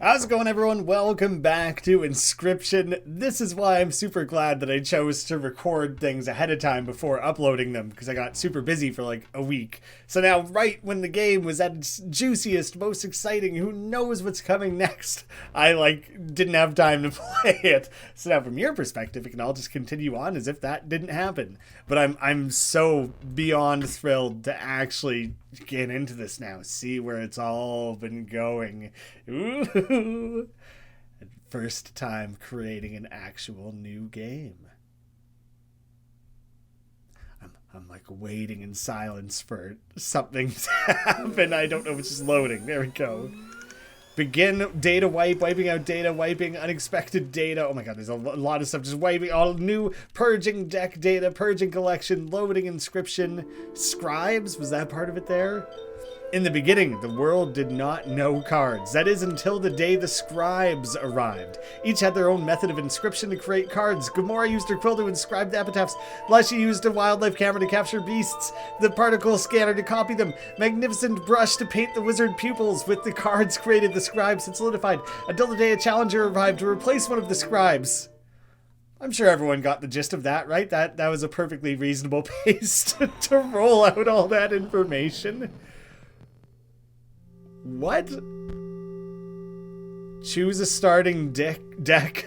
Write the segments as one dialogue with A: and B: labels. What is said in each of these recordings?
A: How's it going, everyone? Welcome back to Inscryption. This is why I'm super glad that I chose to record things ahead of time before uploading them, because I got super busy for like a week. So now, right when the game was at its juiciest, most exciting, who knows what's coming next, I didn't have time to play it. So now from your perspective, it can all just continue on as if that didn't happen. But I'm so beyond thrilled to actually get into this now, see where it's all been going. Ooh. First time creating an actual new game. I'm like waiting in silence for something to happen. I don't know if it's just loading. There we go. Begin data wipe, wiping out data, wiping unexpected data. Oh my god, there's a lot of stuff. Just wiping all new, purging deck data, purging collection, loading inscription. Scribes, was that part of it there? In the beginning, the world did not know cards. That is, until the day the scribes arrived. Each had their own method of inscription to create cards. Grimora used her quill to inscribe the epitaphs. Leshy used a wildlife camera to capture beasts. The particle scanner to copy them. Magnificent brush to paint the wizard pupils. With the cards created, the scribes had solidified. Until the day a challenger arrived to replace one of the scribes. I'm sure everyone got the gist of that, right? That was a perfectly reasonable pace to roll out all that information. What? Choose a starting deck.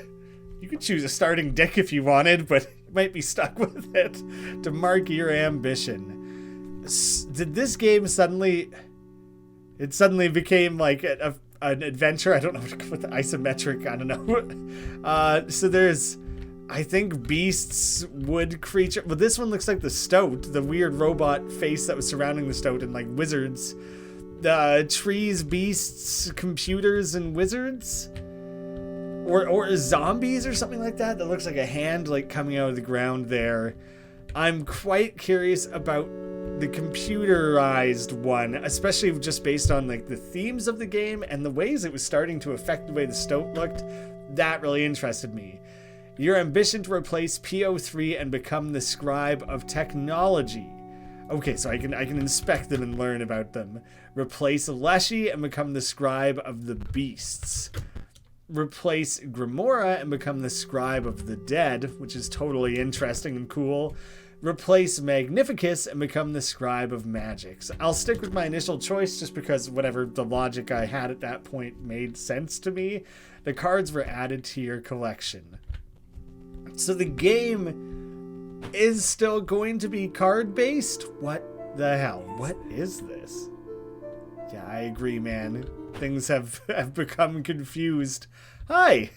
A: You could choose a starting deck if you wanted, but you might be stuck with it to mark your ambition. Did this game suddenly became like an adventure? I don't know what the isometric, I don't know. So there's, I think, beasts, wood creature. Well, this one looks like the stoat, the weird robot face that was surrounding the stoat, and like wizards. Trees, beasts, computers, and wizards? Or zombies or something like that? That looks like a hand coming out of the ground there. I'm quite curious about the computerized one, especially just based on the themes of the game and the ways it was starting to affect the way the stoat looked. That really interested me. Your ambition to replace PO3 and become the Scribe of technology. Okay, so I can inspect them and learn about them. Replace Leshy and become the Scribe of the beasts. Replace Grimora and become the Scribe of the dead, which is totally interesting and cool. Replace Magnificus and become the Scribe of magics. I'll stick with my initial choice just because whatever the logic I had at that point made sense to me. The cards were added to your collection. So the game is still going to be card-based? What the hell? What is this? Yeah, I agree, man. Things have become confused. Hi!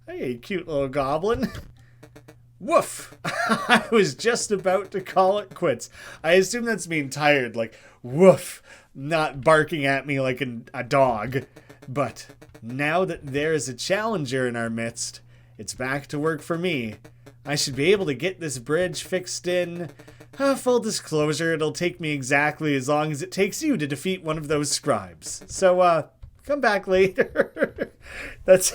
A: Hey, cute little goblin. Woof! I was just about to call it quits. I assume that's being tired, like, woof, not barking at me like a dog. But now that there is a challenger in our midst, it's back to work for me. I should be able to get this bridge fixed in. Full disclosure, it'll take me exactly as long as it takes you to defeat one of those scribes. So, come back later. That's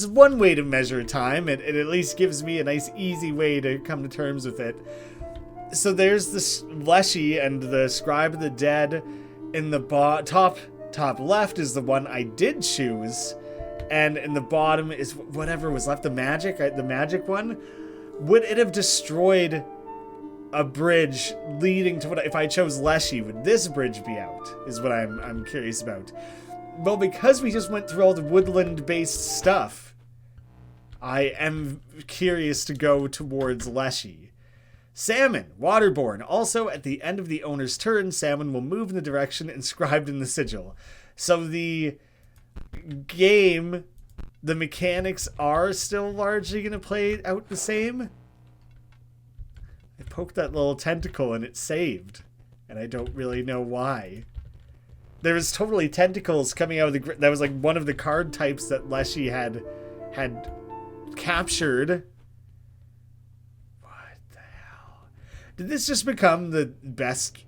A: one way to measure time. It at least gives me a nice, easy way to come to terms with it. So there's this Leshy and the Scribe of the Dead. In the top left is the one I did choose. And in the bottom is whatever was left, the magic one. Would it have destroyed a bridge leading to what, if I chose Leshy, would this bridge be out? Is what I'm curious about. Well, because we just went through all the woodland-based stuff, I am curious to go towards Leshy. Salmon, waterborne. Also, at the end of the owner's turn, salmon will move in the direction inscribed in the sigil. So the game, the mechanics are still largely going to play out the same. I poked that little tentacle and it saved, and I don't really know why. There was totally tentacles coming out of the... That was like one of the card types that Leshy had captured. What the hell? Did this just become the best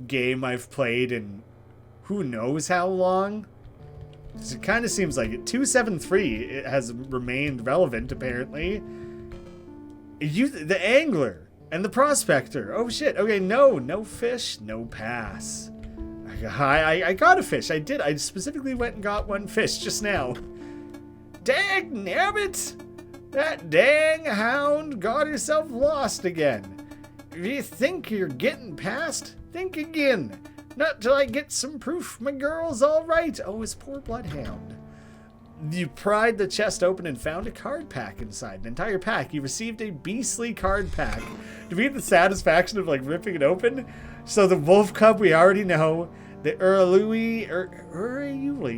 A: game I've played in who knows how long? It kind of seems like it. 273, it has remained relevant, apparently. The angler and the prospector. Oh, shit. Okay, no fish, no pass. I got a fish. I did. I specifically went and got one fish just now. Dang nabbit! That dang hound got herself lost again. If you think you're getting past, think again. Not till I get some proof my girl's all right. Oh, his poor bloodhound. You pried the chest open and found a card pack inside. An entire pack. You received a beastly card pack. Do we get the satisfaction of like ripping it open? So the wolf cub we already know. The Urayuli,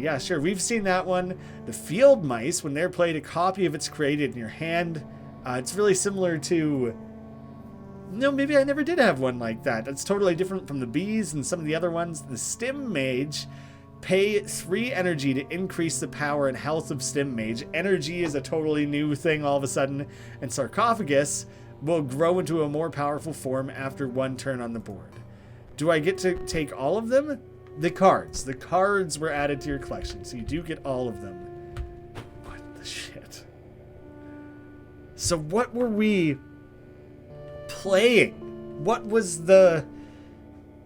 A: yeah, sure. We've seen that one. The field mice, when they're played, a copy of it's created in your hand. It's really similar to... No, maybe I never did have one like that. That's totally different from the bees and some of the other ones. The stim mage, pay 3 energy to increase the power and health of stim mage. Energy is a totally new thing all of a sudden. And sarcophagus will grow into a more powerful form after 1 turn on the board. Do I get to take all of them? The cards were added to your collection, so you do get all of them. What the shit? So what were we playing? What was the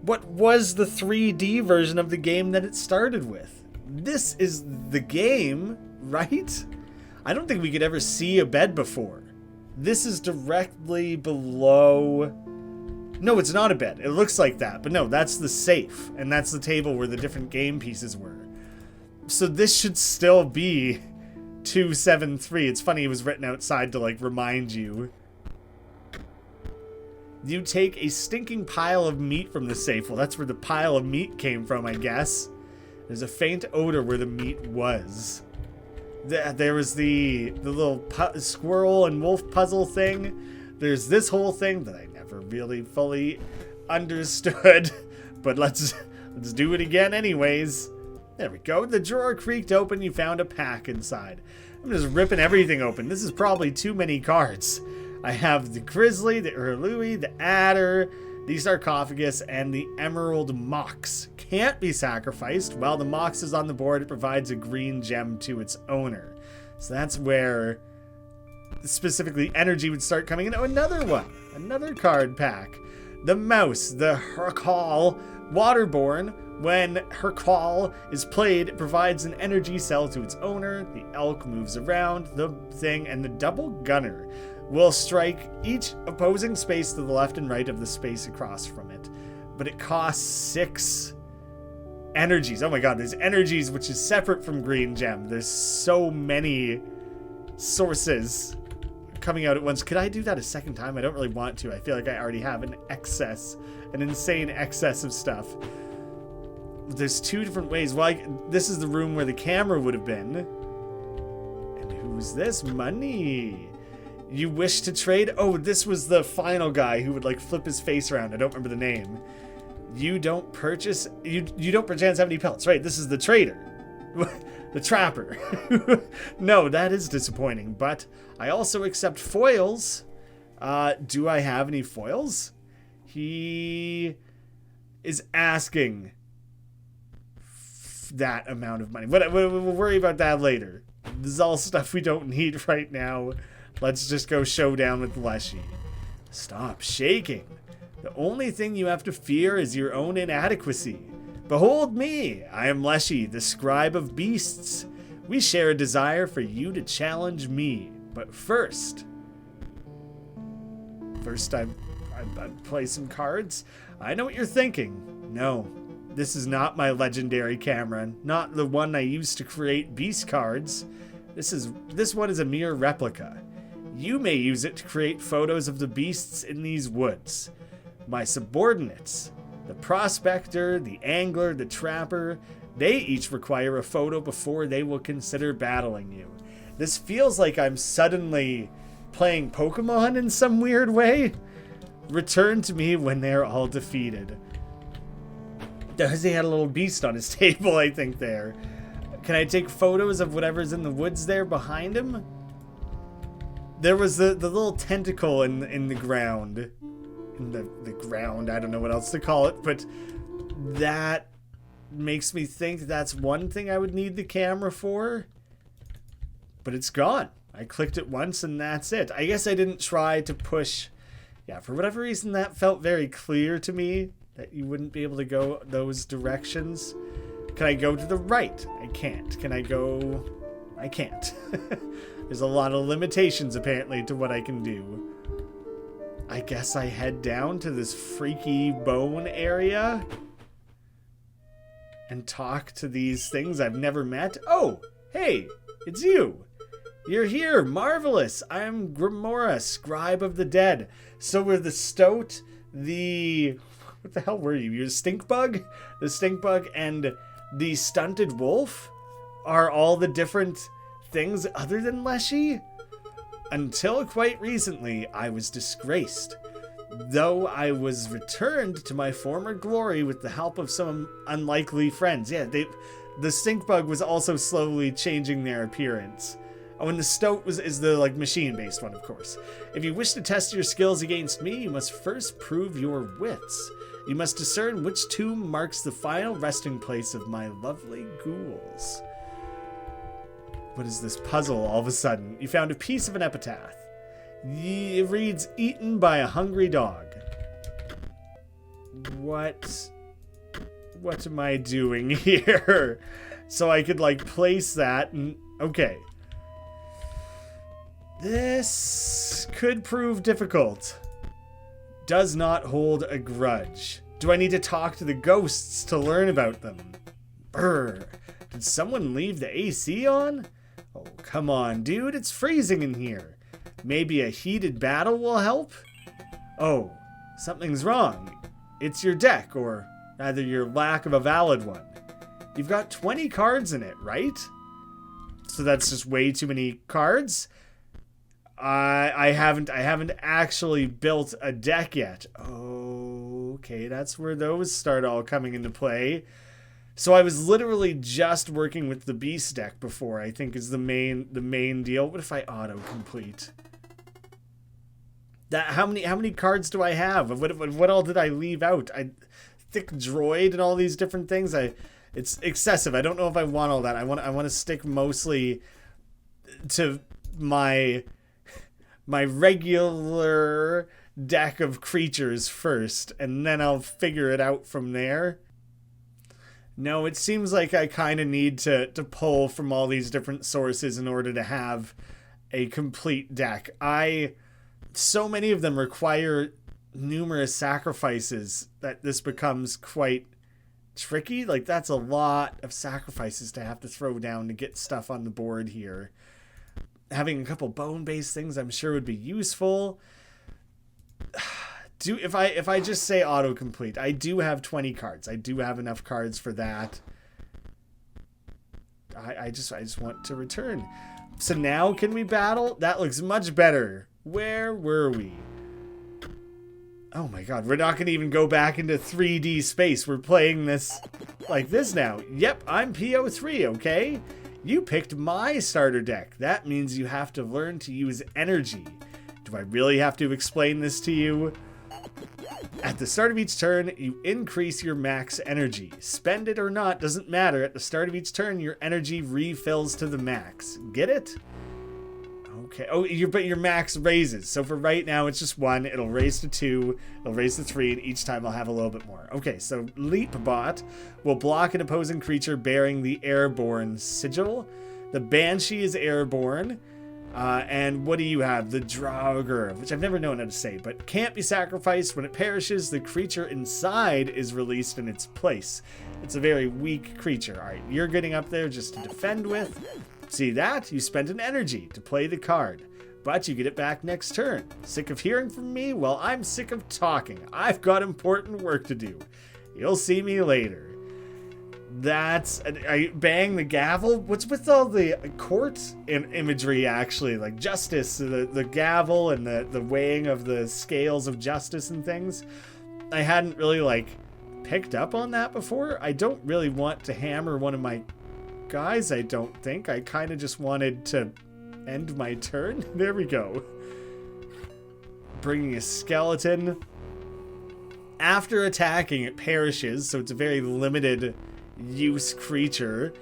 A: 3D version of the game that it started with? This is the game, right? I don't think we could ever see a bed before. This is directly below... No, it's not a bed. It looks like that. But no, that's the safe. And that's the table where the different game pieces were. So this should still be 273. It's funny it was written outside to, like, remind you. You take a stinking pile of meat from the safe. Well, that's where the pile of meat came from, I guess. There's a faint odor where the meat was. There was the little squirrel and wolf puzzle thing. There's this whole thing that I never really fully understood, but let's do it again anyways. There we go. The drawer creaked open. You found a pack inside. I'm just ripping everything open. This is probably too many cards. I have the grizzly, the Urlui, the adder, the sarcophagus, and the emerald mox. Can't be sacrificed. While the mox is on the board, it provides a green gem to its owner. So that's where specifically energy would start coming in. Oh, another one. Another card pack. The mouse, the Hercall, waterborne. When Hercall is played, it provides an energy cell to its owner. The elk moves around the thing, and the double gunner will strike each opposing space to the left and right of the space across from it. But it costs 6 energies. Oh my god, there's energies, which is separate from green gem. There's so many sources coming out at once. Could I do that a second time? I don't really want to. I feel like I already have an insane excess of stuff. There's 2 different ways. Well, this is the room where the camera would have been. And who's this? Money. You wish to trade? Oh, this was the final guy who would like flip his face around. I don't remember the name. You don't purchase... You don't perchance have any pelts. Right, this is the trader. The trapper. No, that is disappointing. But I also accept foils. Do I have any foils? He is asking that amount of money. We'll worry about that later. This is all stuff we don't need right now. Let's just go showdown with Leshy. Stop shaking. The only thing you have to fear is your own inadequacy. Behold me, I am Leshy, the Scribe of Beasts. We share a desire for you to challenge me. But first I'd play some cards. I know what you're thinking. No, this is not my legendary camera, not the one I used to create beast cards. This one is a mere replica. You may use it to create photos of the beasts in these woods. My subordinates, the prospector, the angler, the trapper, they each require a photo before they will consider battling you. This feels like I'm suddenly playing Pokemon in some weird way. Return to me when they're all defeated. He had a little beast on his table, I think, there. Can I take photos of whatever's in the woods there behind him? There was the little tentacle in the ground. In the ground, I don't know what else to call it, but that makes me think that's one thing I would need the camera for. But it's gone. I clicked it once and that's it. I guess I didn't try to push. Yeah, for whatever reason that felt very clear to me. that you wouldn't be able to go those directions. Can I go to the right? I can't. Can I go... I can't. There's a lot of limitations, apparently, to what I can do. I guess I head down to this freaky bone area and talk to these things I've never met. Oh, hey, it's you. You're here. Marvelous. I'm Grimora, Scribe of the Dead. So we're the stoat, the... What the hell were you? You're the stink bug? The stink bug and the stunted wolf are all the different things other than Leshy? Until quite recently, I was disgraced. Though I was returned to my former glory with the help of some unlikely friends. Yeah, the stink bug was also slowly changing their appearance. Oh, and the stoat is the machine-based one, of course. If you wish to test your skills against me, you must first prove your wits. You must discern which tomb marks the final resting place of my lovely ghouls. What is this puzzle all of a sudden? You found a piece of an epitaph. It reads, eaten by a hungry dog. What am I doing here? So I could place that and... Okay. This could prove difficult. Does not hold a grudge. Do I need to talk to the ghosts to learn about them? Brr. Did someone leave the AC on? Oh, come on, dude. It's freezing in here. Maybe a heated battle will help? Oh, something's wrong. It's your deck, or rather your lack of a valid one. You've got 20 cards in it, right? So that's just way too many cards? I haven't actually built a deck yet. Okay, that's where those start all coming into play. So I was literally just working with the beast deck before, I think is the main deal. What if I autocomplete? How many cards do I have? What all did I leave out? Thick droid and all these different things. It's excessive. I don't know if I want all that. I want to stick mostly to my regular deck of creatures first, and then I'll figure it out from there. No, it seems like I kind of need to pull from all these different sources in order to have a complete deck. So many of them require numerous sacrifices that this becomes quite tricky. That's a lot of sacrifices to have to throw down to get stuff on the board here. Having a couple bone-based things I'm sure would be useful. If I just say autocomplete, I do have 20 cards. I do have enough cards for that. I just want to return. So now can we battle? That looks much better. Where were we? Oh my god, we're not going to even go back into 3D space. We're playing this like this now. Yep, I'm PO3, okay? You picked my starter deck. That means you have to learn to use energy. Do I really have to explain this to you? At the start of each turn, you increase your max energy. Spend it or not, doesn't matter. At the start of each turn, your energy refills to the max. Get it? Okay. Oh, but your max raises. So for right now, it's just 1. It'll raise to 2. It'll raise to 3. And each time I'll have a little bit more. Okay, so Leap Bot will block an opposing creature bearing the Airborne sigil. The Banshee is airborne. And what do you have? The Draugr, which I've never known how to say, but can't be sacrificed. When it perishes, the creature inside is released in its place. It's a very weak creature. All right, you're getting up there just to defend with. See that? You spent an energy to play the card, but you get it back next turn. Sick of hearing from me? Well, I'm sick of talking. I've got important work to do. You'll see me later. I bang the gavel. What's with all the court imagery, actually? Like justice, the gavel and the weighing of the scales of justice and things. I hadn't really picked up on that before. I don't really want to hammer one of my guys, I don't think. I kind of just wanted to end my turn. There we go. Bringing a skeleton. After attacking, it perishes, so it's a very limited use creature.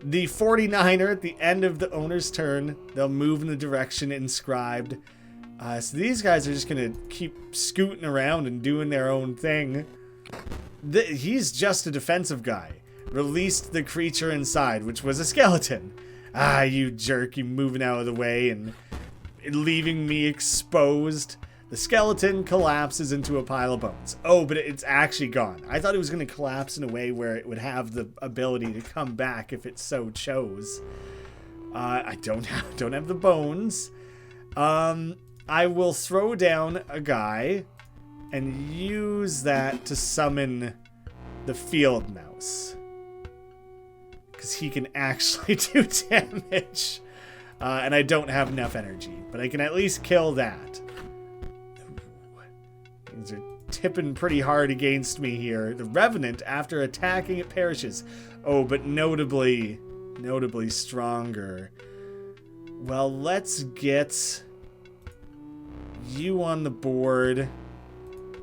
A: The 49er at the end of the owner's turn, they'll move in the direction inscribed. So these guys are just going to keep scooting around and doing their own thing. He's just a defensive guy. Released the creature inside, which was a skeleton. Ah, you jerk, you moving out of the way and leaving me exposed. The skeleton collapses into a pile of bones. Oh, but it's actually gone. I thought it was going to collapse in a way where it would have the ability to come back if it so chose. I don't have the bones. I will throw down a guy and use that to summon the field mouse. Because he can actually do damage. And I don't have enough energy. But I can at least kill that. Things are tipping pretty hard against me here. The Revenant, after attacking, it perishes. Oh, but notably stronger. Well, let's get you on the board.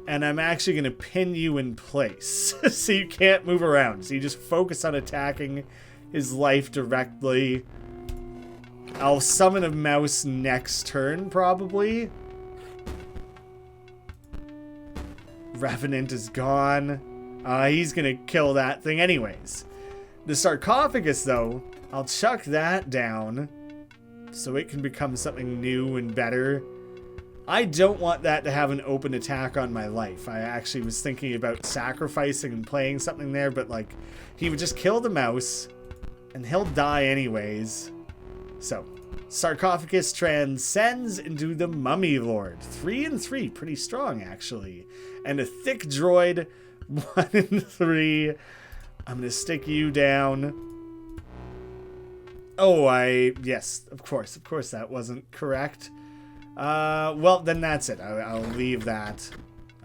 A: And I'm actually going to pin you in place. So you can't move around. So you just focus on attacking his life directly. I'll summon a mouse next turn, probably. Revenant is gone. He's going to kill that thing anyways. The sarcophagus, though, I'll chuck that down so it can become something new and better. I don't want that to have an open attack on my life. I actually was thinking about sacrificing and playing something there, but like, he would just kill the mouse and he'll die anyways. So, sarcophagus transcends into the Mummy Lord. 3 and 3, pretty strong actually. And a thick droid, 1 and 3. I'm gonna stick you down. Oh, yes, of course that wasn't correct. Well, then that's it. I'll leave that.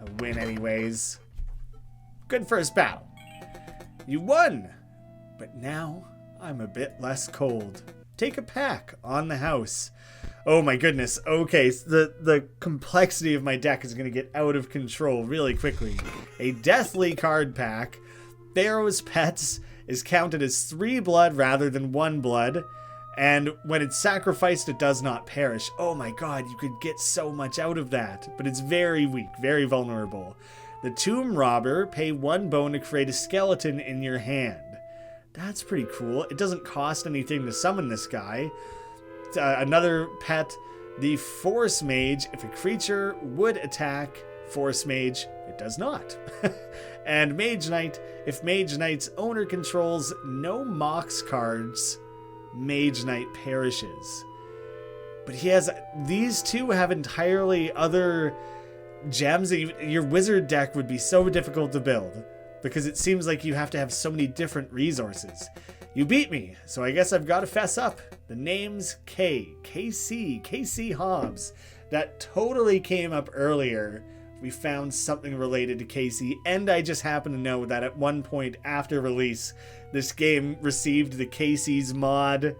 A: I win anyways. Good first battle. You won! But now, I'm a bit less cold. Take a pack on the house. Oh my goodness. Okay, so the complexity of my deck is going to get out of control really quickly. A Deathly card pack. Pharaoh's Pets is counted as 3 blood rather than 1 blood. And when it's sacrificed, it does not perish. Oh my god, you could get so much out of that. But it's very weak, very vulnerable. The Tomb Robber, pay 1 bone to create a skeleton in your hand. That's pretty cool. It doesn't cost anything to summon this guy. Another pet, the Force Mage. If a creature would attack Force Mage, it does not. And Mage Knight, if Mage Knight's owner controls no Mox cards, Mage Knight perishes. But these two have entirely other gems that your wizard deck would be so difficult to build. Because it seems like you have to have so many different resources. You beat me, so I guess I've got to fess up. The name's KC Hobbs. That totally came up earlier. We found something related to Casey, and I just happen to know that at one point after release, this game received the Casey's mod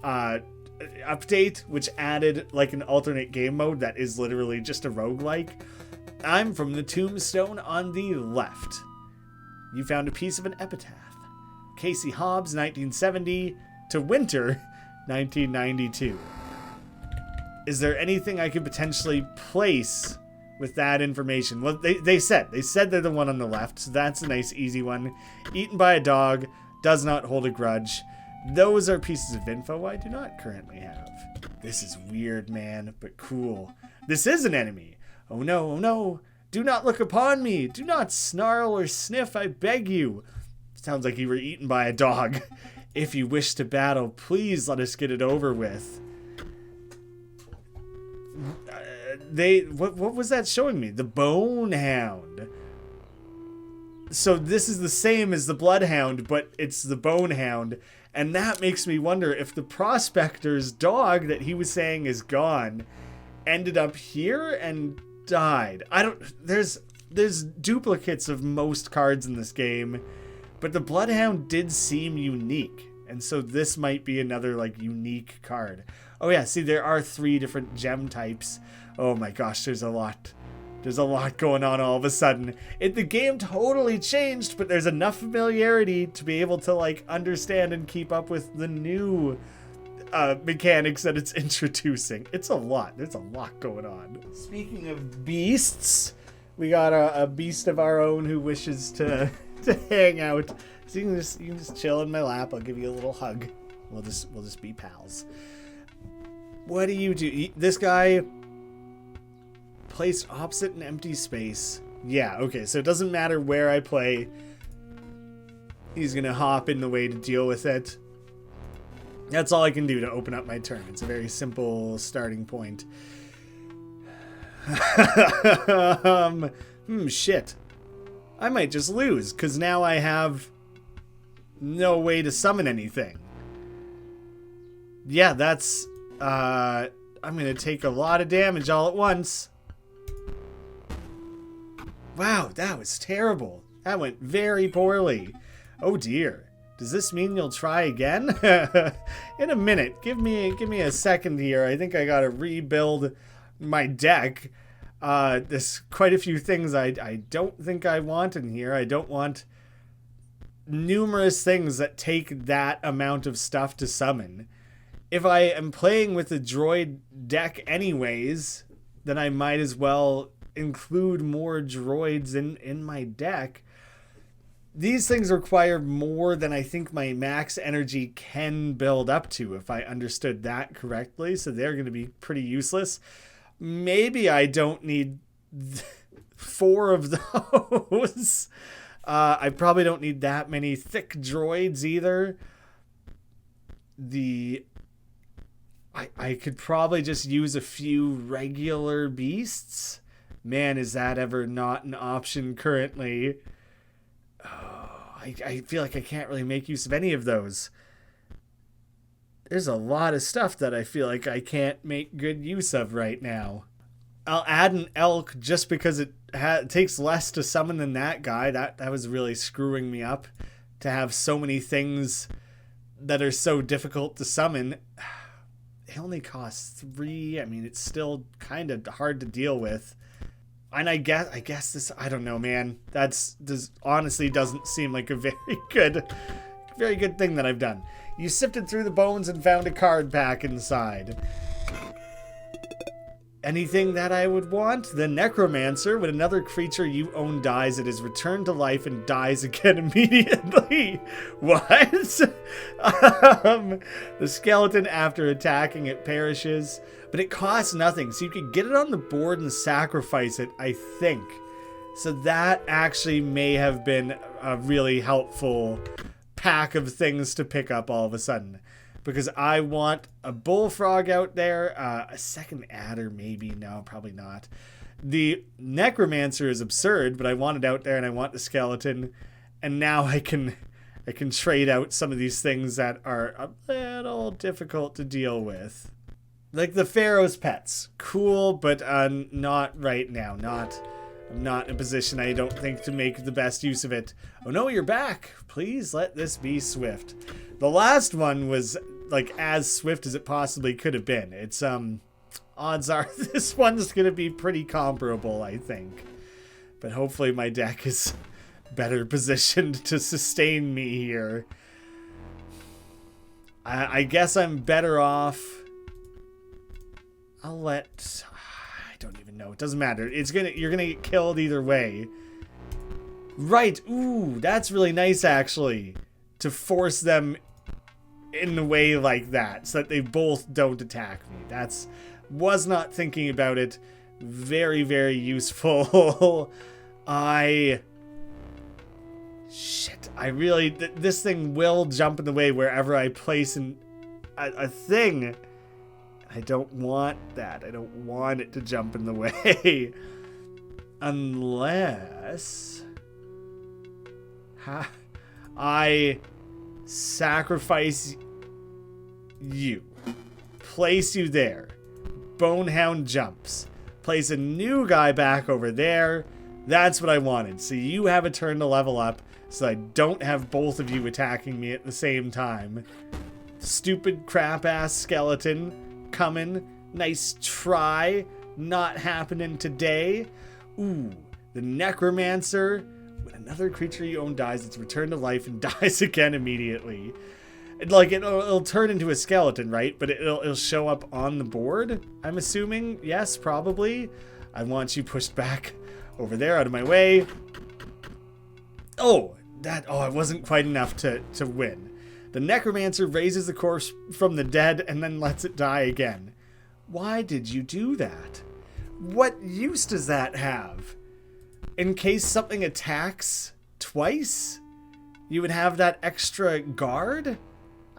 A: update, which added like an alternate game mode that is literally just a roguelike. I'm from the tombstone on the left. You found a piece of an epitaph. Casey Hobbs, 1970 to winter, 1992. Is there anything I could potentially place with that information? Well, they said they're the one on the left, so that's a nice easy one. Eaten by a dog, does not hold a grudge. Those are pieces of info I do not currently have. This is weird, man, but cool. This is an enemy. Oh no, oh no. Do not look upon me. Do not snarl or sniff, I beg you. Sounds like you were eaten by a dog. If you wish to battle, please let us get it over with. What was that showing me? The Bone Hound. So this is the same as the Bloodhound, but it's the Bone Hound. And that makes me wonder if the Prospector's dog that he was saying is gone ended up here and died. There's duplicates of most cards in this game, but the Bloodhound did seem unique, and so this might be another like unique card. Oh yeah, see, there are 3 different gem types. Oh my gosh, there's a lot going on all of a sudden. The game totally changed, but there's enough familiarity to be able to like understand and keep up with the new mechanics that it's introducing. It's a lot. There's a lot going on. Speaking of beasts, We got a beast of our own who wishes to hang out. So you can just chill in my lap. I'll give you a little hug. We'll just be pals. What do you do? This guy placed opposite an empty space. Yeah, okay, so it doesn't matter where I play. He's gonna hop in the way to deal with it. That's all I can do to open up my turn. It's a very simple starting point. Shit. I might just lose, because now I have no way to summon anything. Yeah, that's... I'm gonna take a lot of damage all at once. Wow, that was terrible. That went very poorly. Oh dear. Does this mean you'll try again? In a minute. Give me a second here. I think I gotta rebuild my deck. There's quite a few things I don't think I want in here. I don't want numerous things that take that amount of stuff to summon. If I am playing with a droid deck anyways, then I might as well include more droids in my deck. These things require more than I think my max energy can build up to, if I understood that correctly. So they're going to be pretty useless. Maybe I don't need 4 of those. I probably don't need that many thick droids either. I could probably just use a few regular beasts. Man, is that ever not an option currently. Oh, I feel like I can't really make use of any of those. There's a lot of stuff that I feel like I can't make good use of right now. I'll add an elk just because it takes less to summon than that guy. That was really screwing me up, to have so many things that are so difficult to summon. It only costs 3. I mean, it's still kind of hard to deal with. And I guess this, I don't know, man. Honestly doesn't seem like a very good thing that I've done. You sifted through the bones and found a card pack inside. Anything that I would want? The Necromancer. When another creature you own dies, it is returned to life and dies again immediately. What? The skeleton, after attacking it, perishes. But it costs nothing, so you can get it on the board and sacrifice it, I think. So that actually may have been a really helpful pack of things to pick up all of a sudden. Because I want a bullfrog out there, a second adder maybe, no, probably not. The Necromancer is absurd, but I want it out there and I want the skeleton. And now I can trade out some of these things that are a little difficult to deal with. Like the Pharaoh's Pets. Cool, but not right now. I'm not in a position, I don't think, to make the best use of it. Oh no, you're back. Please let this be swift. The last one was like as swift as it possibly could have been. It's odds are this one's gonna be pretty comparable, I think. But hopefully my deck is better positioned to sustain me here. I guess I'm better off. I don't even know. It doesn't matter. You're gonna get killed either way. Right. Ooh, that's really nice actually. To force them in a way like that, so that they both don't attack me. Was not thinking about it. Very, very useful. This thing will jump in the way wherever I place a thing. I don't want that. I don't want it to jump in the way. Unless I sacrifice you. Place you there. Bonehound jumps. Place a new guy back over there. That's what I wanted. So you have a turn to level up, so I don't have both of you attacking me at the same time. Stupid crap-ass skeleton coming. Nice try. Not happening today. Ooh, the Necromancer. When another creature you own dies, it's returned to life and dies again immediately. It'll turn into a skeleton, right? But it'll show up on the board, I'm assuming. Yes, probably. I want you pushed back Over there, out of my way. Oh, it wasn't quite enough to win. The necromancer raises the corpse from the dead and then lets it die again. Why did you do that? What use does that have? In case something attacks twice, you would have that extra guard?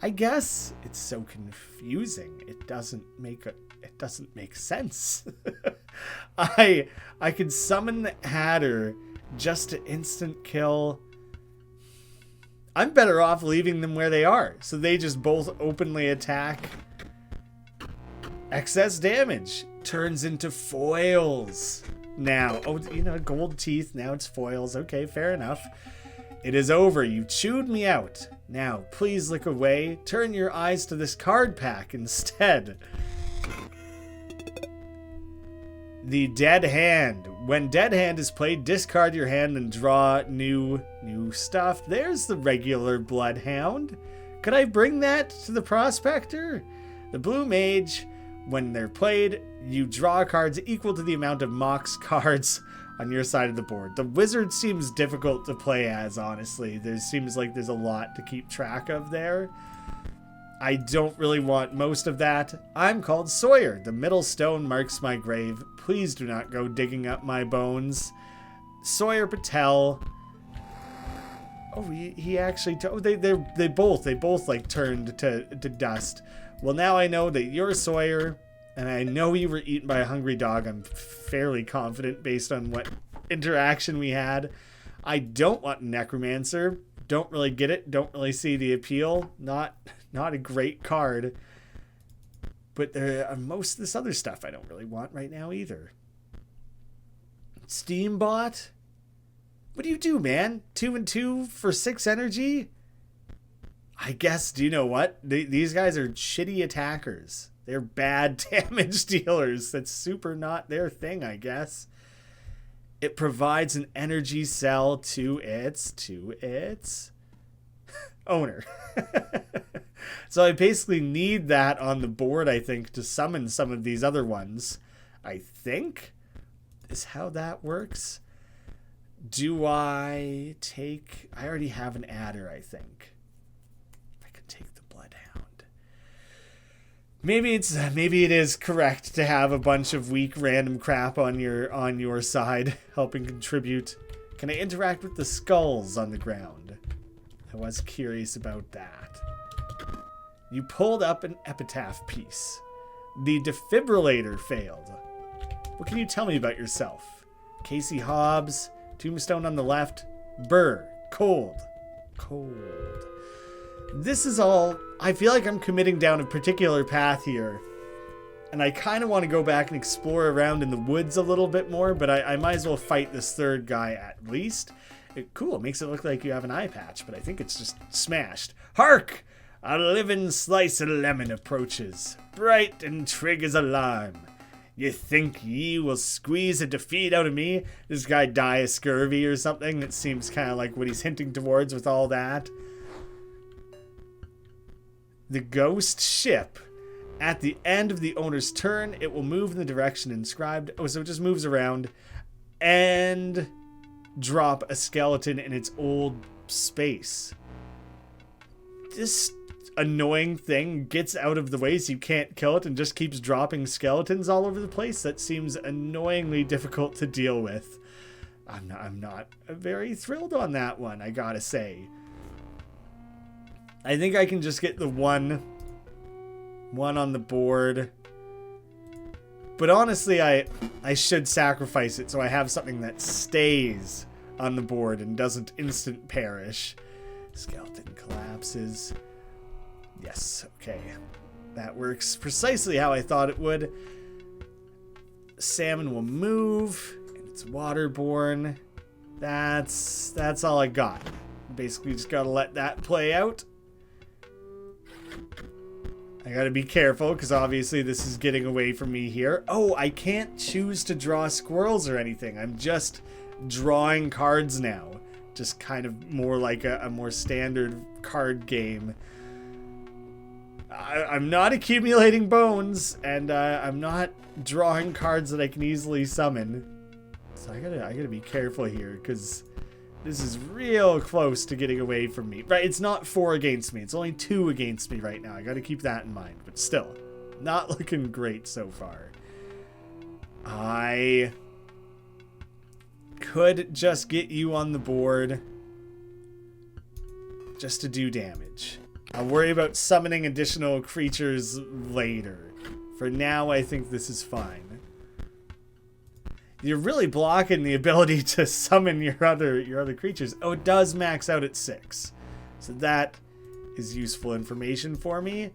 A: I guess it's so confusing. It doesn't make sense. I could summon the Hatter just to instant kill. I'm better off leaving them where they are, so they just both openly attack. Excess damage turns into foils. Now, gold teeth, now it's foils. Okay, fair enough. It is over. You chewed me out. Now, please look away. Turn your eyes to this card pack instead. The Dead Hand. When Dead Hand is played, discard your hand and draw new stuff. There's the regular Bloodhound. Could I bring that to the Prospector? The Blue Mage, when they're played, you draw cards equal to the amount of Mox cards on your side of the board. The Wizard seems difficult to play as, honestly. There seems like there's a lot to keep track of there. I don't really want most of that. I'm called Sawyer. The middle stone marks my grave. Please do not go digging up my bones. Sawyer Patel. Oh, he actually... They both like turned to dust. Well, now I know that you're Sawyer, and I know you were eaten by a hungry dog. I'm fairly confident based on what interaction we had. I don't want Necromancer. Don't really get it. Don't really see the appeal. Not a great card. But there are most of this other stuff I don't really want right now either. Steambot? What do you do, man? 2 and 2 for 6 energy? I guess, do you know what? These guys are shitty attackers. They're bad damage dealers. That's super not their thing, I guess. It provides an energy cell to its owner. So I basically need that on the board, I think, to summon some of these other ones. I think is how that works. Do I take... I already have an adder, I think. I can take the Bloodhound. Maybe it is correct to have a bunch of weak random crap on your side helping contribute. Can I interact with the skulls on the ground? I was curious about that. You pulled up an epitaph piece. The defibrillator failed. What can you tell me about yourself? Casey Hobbs, tombstone on the left, Burr, cold. This is all... I feel like I'm committing down a particular path here. And I kind of want to go back and explore around in the woods a little bit more, but I might as well fight this third guy at least. Cool, it makes it look like you have an eye patch, but I think it's just smashed. Hark! A living slice of lemon approaches, bright and trig as a lime. You think ye will squeeze a defeat out of me? This guy die of scurvy or something? It seems kind of like what he's hinting towards with all that. The ghost ship. At the end of the owner's turn, it will move in the direction inscribed. Oh, so it just moves around and drop a skeleton in its old space. This annoying thing gets out of the way so you can't kill it and just keeps dropping skeletons all over the place. That seems annoyingly difficult to deal with. I'm not very thrilled on that one, I gotta say. I think I can just get the one on the board. But honestly, I should sacrifice it so I have something that stays on the board and doesn't instant perish. Skeleton collapses. Yes, okay. That works precisely how I thought it would. Salmon will move, and it's waterborne. That's all I got. Basically just gotta let that play out. I gotta be careful, because obviously this is getting away from me here. Oh, I can't choose to draw squirrels or anything. I'm just drawing cards now. Just kind of more like a more standard card game. I'm not accumulating bones, and I'm not drawing cards that I can easily summon. So I gotta be careful here, because this is real close to getting away from me. Right, it's not 4 against me. It's only 2 against me right now. I gotta keep that in mind. But still, not looking great so far. I could just get you on the board just to do damage. I'll worry about summoning additional creatures later. For now, I think this is fine. You're really blocking the ability to summon your other creatures. Oh, it does max out at 6. So that is useful information for me.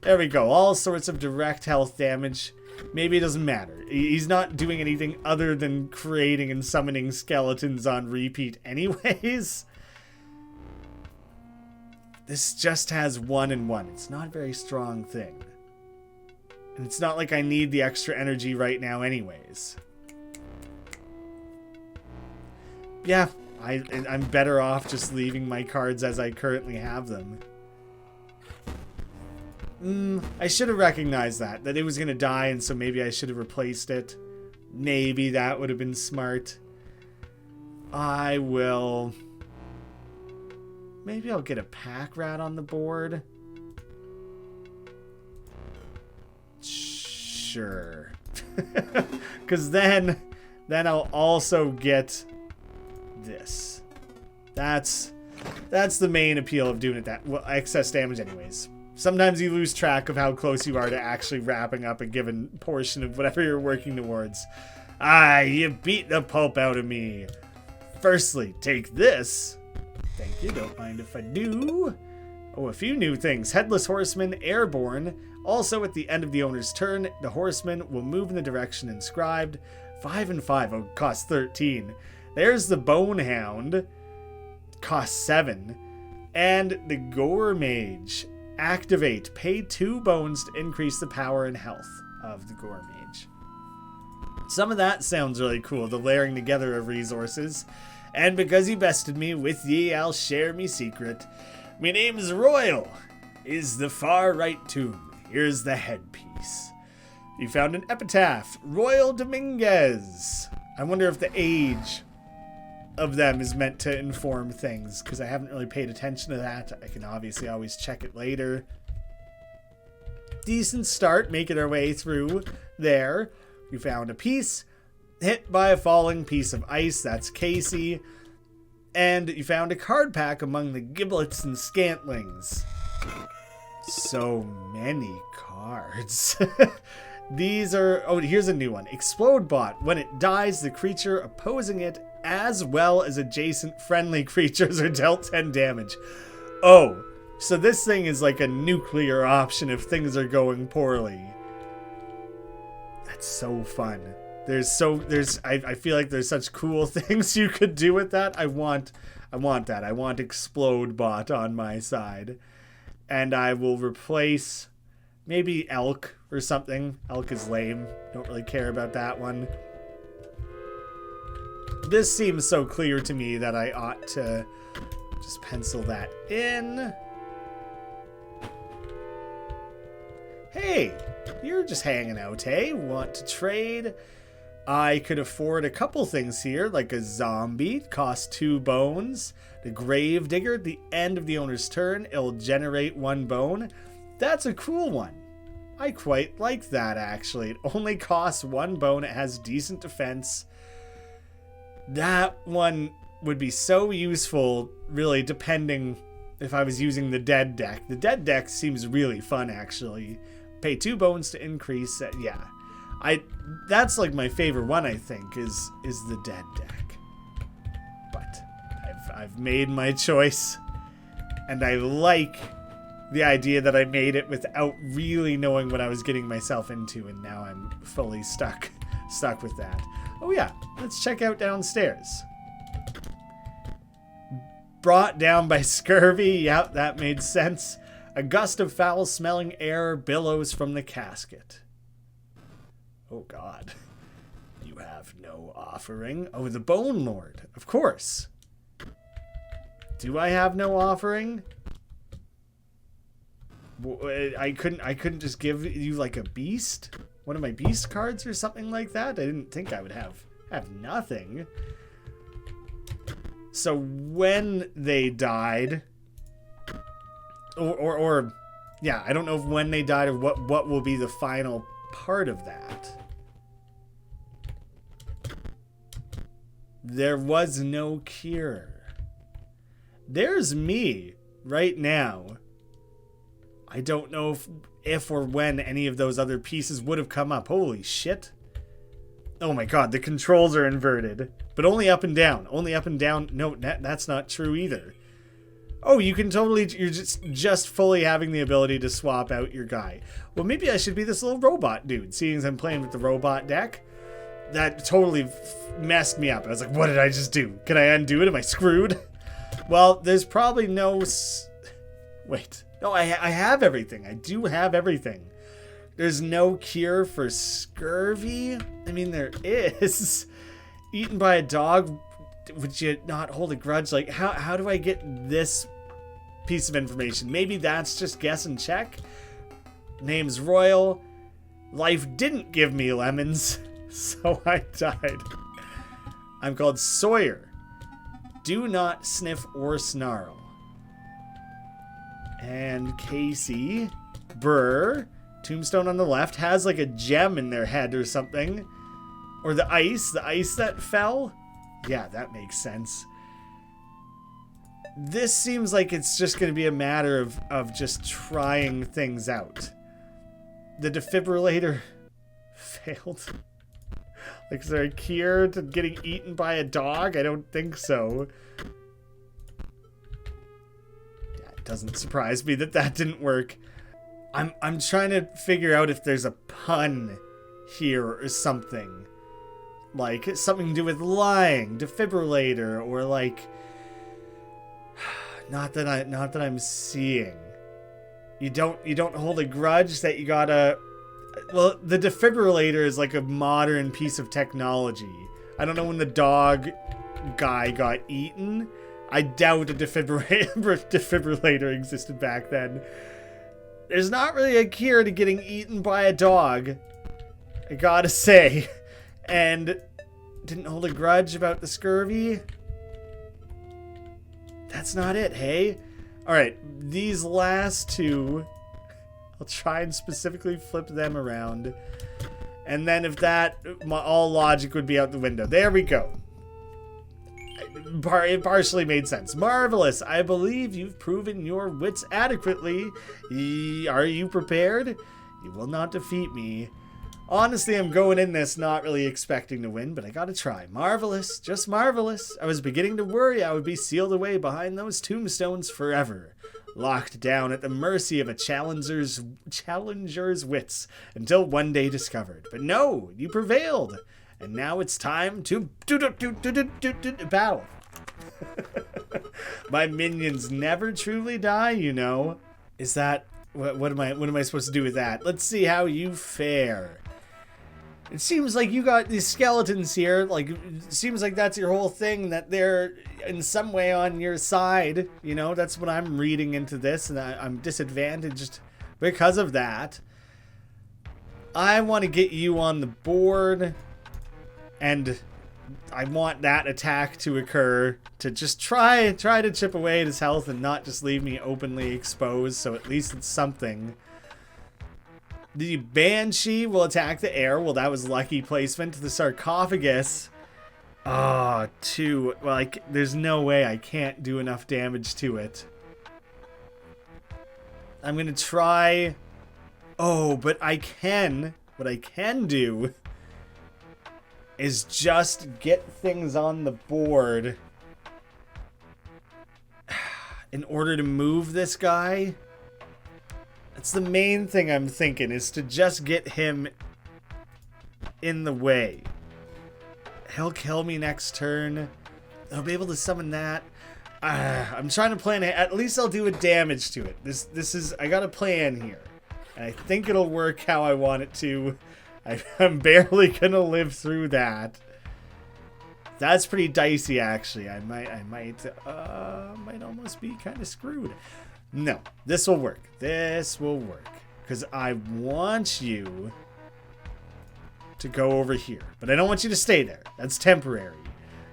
A: There we go. All sorts of direct health damage. Maybe it doesn't matter. He's not doing anything other than creating and summoning skeletons on repeat anyways. This just has 1 and 1. It's not a very strong thing. And it's not like I need the extra energy right now anyways. Yeah, I'm better off just leaving my cards as I currently have them. I should have recognized that it was going to die, and so maybe I should have replaced it. Maybe that would have been smart. I will... Maybe I'll get a pack rat on the board. Sure. Because then I'll also get this. That's the main appeal of doing it that... Well, excess damage anyways. Sometimes you lose track of how close you are to actually wrapping up a given portion of whatever you're working towards. Ah, you beat the pulp out of me. Firstly, take this. Thank you, don't mind if I do. Oh, a few new things. Headless Horseman, Airborne. Also, at the end of the owner's turn, the Horseman will move in the direction inscribed. 5 and 5, oh, cost 13. There's the Bonehound. Cost 7. And the Gore Mage. Activate. Pay 2 bones to increase the power and health of the Gore Mage. Some of that sounds really cool, the layering together of resources. And because you bested me, with ye I'll share me secret. Me name's Royal. Is the far right tomb. Here's the headpiece. You found an epitaph. Royal Dominguez. I wonder if the age of them is meant to inform things, because I haven't really paid attention to that. I can obviously always check it later. Decent start, making our way through there. We found a piece. Hit by a falling piece of ice, that's Casey. And you found a card pack among the giblets and scantlings. So many cards. These are... Oh, here's a new one. Explode Bot. When it dies, the creature opposing it, as well as adjacent friendly creatures, are dealt 10 damage. Oh, so this thing is like a nuclear option if things are going poorly. That's so fun. I feel like there's such cool things you could do with that. I want that. I want Explode Bot on my side. And I will replace maybe Elk or something. Elk is lame. Don't really care about that one. This seems so clear to me that I ought to just pencil that in. Hey, you're just hanging out, hey? Want to trade? I could afford a couple things here, like a zombie, cost 2 bones. The Grave Digger, at the end of the owner's turn, it'll generate 1 bone. That's a cool one. I quite like that, actually. It only costs 1 bone. It has decent defense. That one would be so useful, really, depending if I was using the dead deck. The dead deck seems really fun, actually. Pay 2 bones to increase it. Yeah. That's like my favorite one, I think, is the dead deck. But I've made my choice, and I like the idea that I made it without really knowing what I was getting myself into, and now I'm fully stuck with that. Oh yeah, let's check out downstairs. Brought down by scurvy. Yep, that made sense. A gust of foul-smelling air billows from the casket. Oh god. You have no offering. Oh, the Bone Lord. Of course. Do I have no offering? I couldn't just give you like a beast? One of my beast cards or something like that? I didn't think I would have have nothing. So when they died, or yeah, I don't know if when they died or what will be the final part of that. There was no cure. There's me right now. I don't know if or when any of those other pieces would have come up. Holy shit. Oh my god, the controls are inverted. But only up and down. Only up and down. No, that's not true either. Oh, you can totally... You're just fully having the ability to swap out your guy. Well, maybe I should be this little robot dude, seeing as I'm playing with the robot deck. That totally messed me up. I was like, what did I just do? Can I undo it? Am I screwed? Well, there's probably no... Wait. No, I have everything. I do have everything. There's no cure for scurvy? I mean, there is. Eaten by a dog, would you not hold a grudge? Like, how do I get this piece of information? Maybe that's just guess and check. Name's Royal. Life didn't give me lemons, so I died. I'm called Sawyer. Do not sniff or snarl. And Casey, Burr, tombstone on the left, has like a gem in their head or something. Or the ice that fell. Yeah, that makes sense. This seems like it's just going to be a matter of just trying things out. The defibrillator failed. Like, is there a cure to getting eaten by a dog? I don't think so. Doesn't surprise me that didn't work. I'm trying to figure out if there's a pun here or something. Like something to do with lying, defibrillator, or like not that I'm seeing. You don't hold a grudge that you gotta. Well, the defibrillator is like a modern piece of technology. I don't know when the dog guy got eaten. I doubt a defibrillator existed back then. There's not really a cure to getting eaten by a dog, I gotta say. And didn't hold a grudge about the scurvy. That's not it, hey? Alright, these last two, I'll try and specifically flip them around. And then if that, all logic would be out the window. There we go. It partially made sense. Marvelous. I believe you've proven your wits adequately. Are you prepared? You will not defeat me. Honestly, I'm going in this not really expecting to win, but I gotta try. Marvelous. Just marvelous. I was beginning to worry I would be sealed away behind those tombstones forever. Locked down at the mercy of a challenger's wits until one day discovered. But no, you prevailed. And now it's time to battle. My minions never truly die, you know. Is that what am I supposed to do with that? Let's see how you fare. It seems like you got these skeletons here. Like, it seems like that's your whole thing, that they're in some way on your side. You know, that's what I'm reading into this, and I'm disadvantaged because of that. I want to get you on the board, and I want that attack to occur to just try to chip away at his health and not just leave me openly exposed, so at least it's something. The Banshee will attack the air. Well, that was lucky placement. The sarcophagus. Oh, 2. Well, there's no way I can't do enough damage to it. I'm going to try. Oh, but I can. What I can do is just get things on the board in order to move this guy. That's the main thing I'm thinking, is to just get him in the way. He'll kill me next turn. I'll be able to summon that. I'm trying to plan it. At least I'll do a damage to it. This is, I got a plan here. And I think it'll work how I want it to. I'm barely gonna live through that. That's pretty dicey, actually. I might almost be kind of screwed. No, this will work. This will work. Because I want you to go over here. But I don't want you to stay there. That's temporary.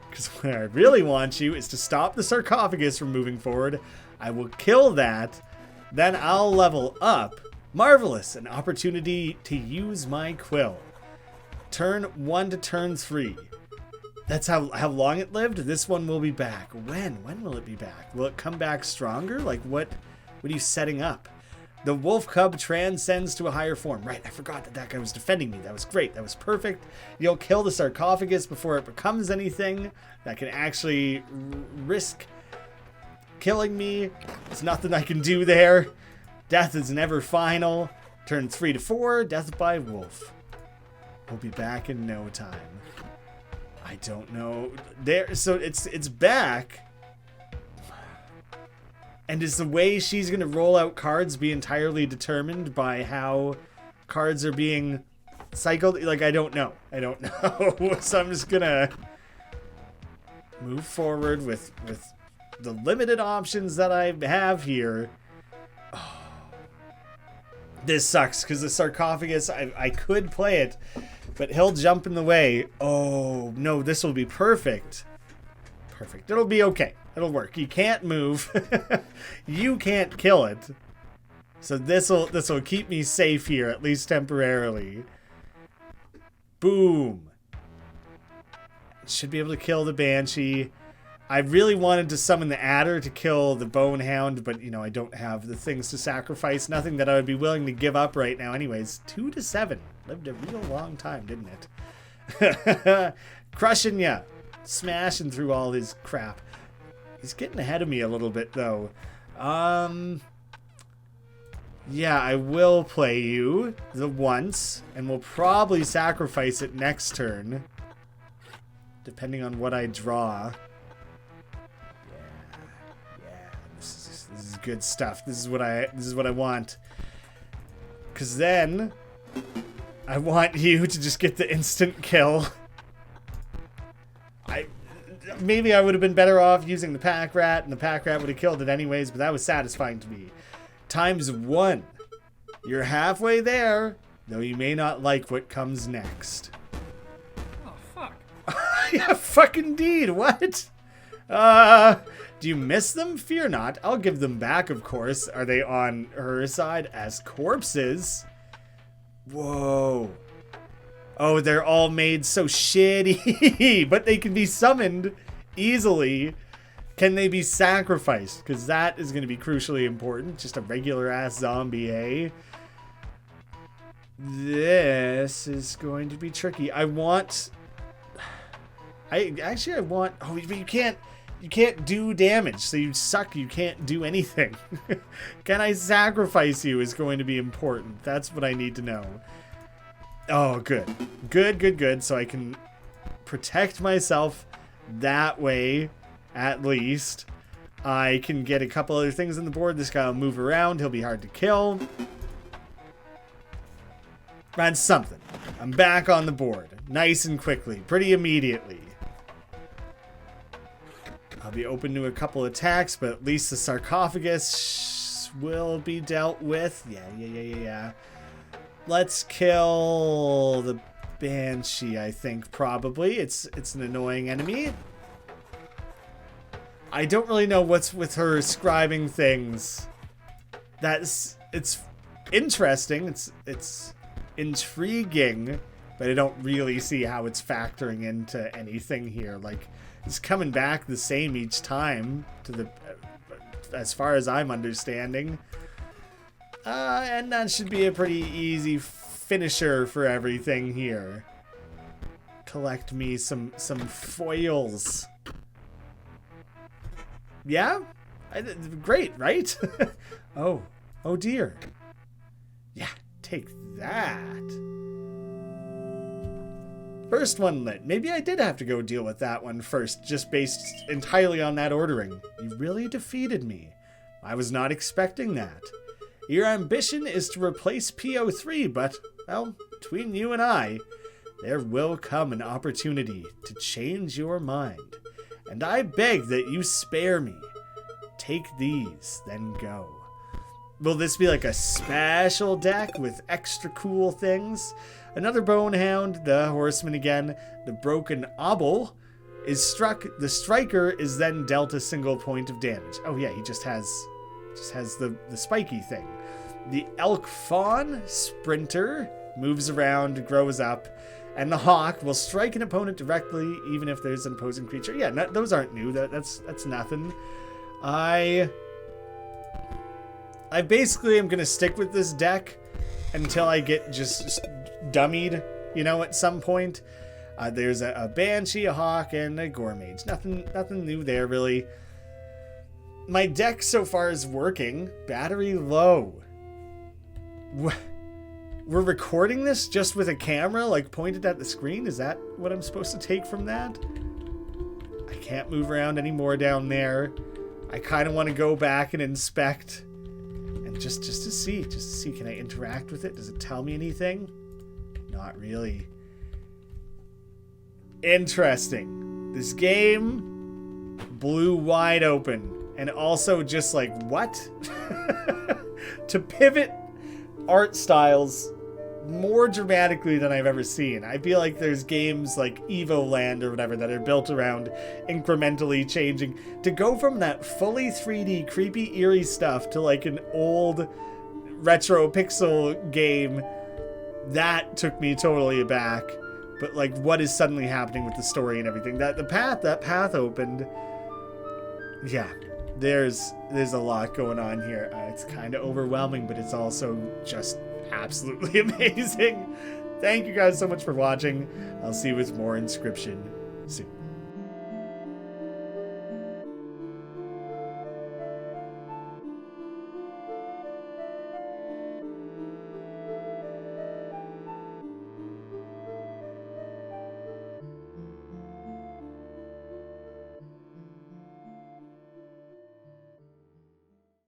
A: Because what I really want you is to stop the sarcophagus from moving forward. I will kill that. Then I'll level up. Marvelous. An opportunity to use my quill. Turn 1 to turn 3. That's how long it lived? This one will be back. When? When will it be back? Will it come back stronger? Like what are you setting up? The wolf cub transcends to a higher form. Right, I forgot that guy was defending me. That was great. That was perfect. You'll kill the sarcophagus before it becomes anything that can actually risk killing me. There's nothing I can do there. Death is never final. Turn 3 to 4. Death by wolf. We'll be back in no time. I don't know. There, so it's back. And is the way she's going to roll out cards be entirely determined by how cards are being cycled? Like, I don't know. I don't know. So I'm just going to move forward with the limited options that I have here. Oh. This sucks because the sarcophagus, I could play it, but he'll jump in the way. Oh, no, this will be perfect. Perfect. It'll be okay. It'll work. You can't move. You can't kill it. So this'll keep me safe here, at least temporarily. Boom. Should be able to kill the Banshee. I really wanted to summon the Adder to kill the Bonehound, but, you know, I don't have the things to sacrifice. Nothing that I would be willing to give up right now. Anyways, 2 to 7. Lived a real long time, didn't it? Crushing ya. Smashing through all his crap. He's getting ahead of me a little bit, though. Yeah, I will play you the once, and we'll probably sacrifice it next turn, depending on what I draw. Yeah, this is good stuff. This is what I want. Because then I want you to just get the instant kill. Maybe I would have been better off using the pack rat, and the pack rat would have killed it anyways, but that was satisfying to me. ×1. You're halfway there, though you may not like what comes next.
B: Oh, fuck.
A: Yeah, fuck indeed. What? Do you miss them? Fear not. I'll give them back, of course. Are they on her side as corpses? Whoa. Oh, they're all made so shitty, but they can be summoned easily. Can they be sacrificed? Because that is going to be crucially important. Just a regular ass zombie, eh? This is going to be tricky. I want... Oh, but you can't do damage, so you suck. You can't do anything. Can I sacrifice you is going to be important. That's what I need to know. Oh, good. Good. So I can protect myself that way, at least. I can get a couple other things on the board. This guy will move around. He'll be hard to kill. That's something. I'm back on the board. Nice and quickly. Pretty immediately. I'll be open to a couple attacks, but at least the sarcophagus will be dealt with. Yeah. Let's kill the Banshee, I think, probably. It's an annoying enemy. I don't really know what's with her scribing things. It's interesting. It's intriguing, but I don't really see how it's factoring into anything here. Like, it's coming back the same each time, as far as I'm understanding. And that should be a pretty easy finisher for everything here. Collect me some foils. Yeah? Great, right? Oh dear. Yeah, take that. First one lit. Maybe I did have to go deal with that one first, just based entirely on that ordering. You really defeated me. I was not expecting that. Your ambition is to replace PO3, but, well, between you and I, there will come an opportunity to change your mind. And I beg that you spare me. Take these, then go. Will this be like a special deck with extra cool things? Another Bonehound, the Horseman again. The Broken Obble is struck. The Striker is then dealt a single point of damage. Oh yeah, he just has the spiky thing. The Elk Fawn, Sprinter, moves around, grows up. And the Hawk will strike an opponent directly, even if there's an opposing creature. Yeah, those aren't new. That's nothing. I basically am going to stick with this deck until I get just dummied, at some point. There's a Banshee, a Hawk, and a Gormage. Nothing new there, really. My deck so far is working. Battery low. We're recording this just with a camera, pointed at the screen? Is that what I'm supposed to take from that? I can't move around anymore down there. I kind of want to go back and inspect. And just to see, can I interact with it? Does it tell me anything? Not really. Interesting. This game blew wide open. And also just what? To pivot art styles more dramatically than I've ever seen. I feel like there's games like Evo Land or whatever that are built around incrementally changing. To go from that fully 3D creepy eerie stuff to an old retro pixel game, that took me totally aback. But what is suddenly happening with the story and everything? That path opened. Yeah. There's a lot going on here. It's kind of overwhelming, but it's also just absolutely amazing. Thank you guys so much for watching. I'll see you with more Inscryption soon.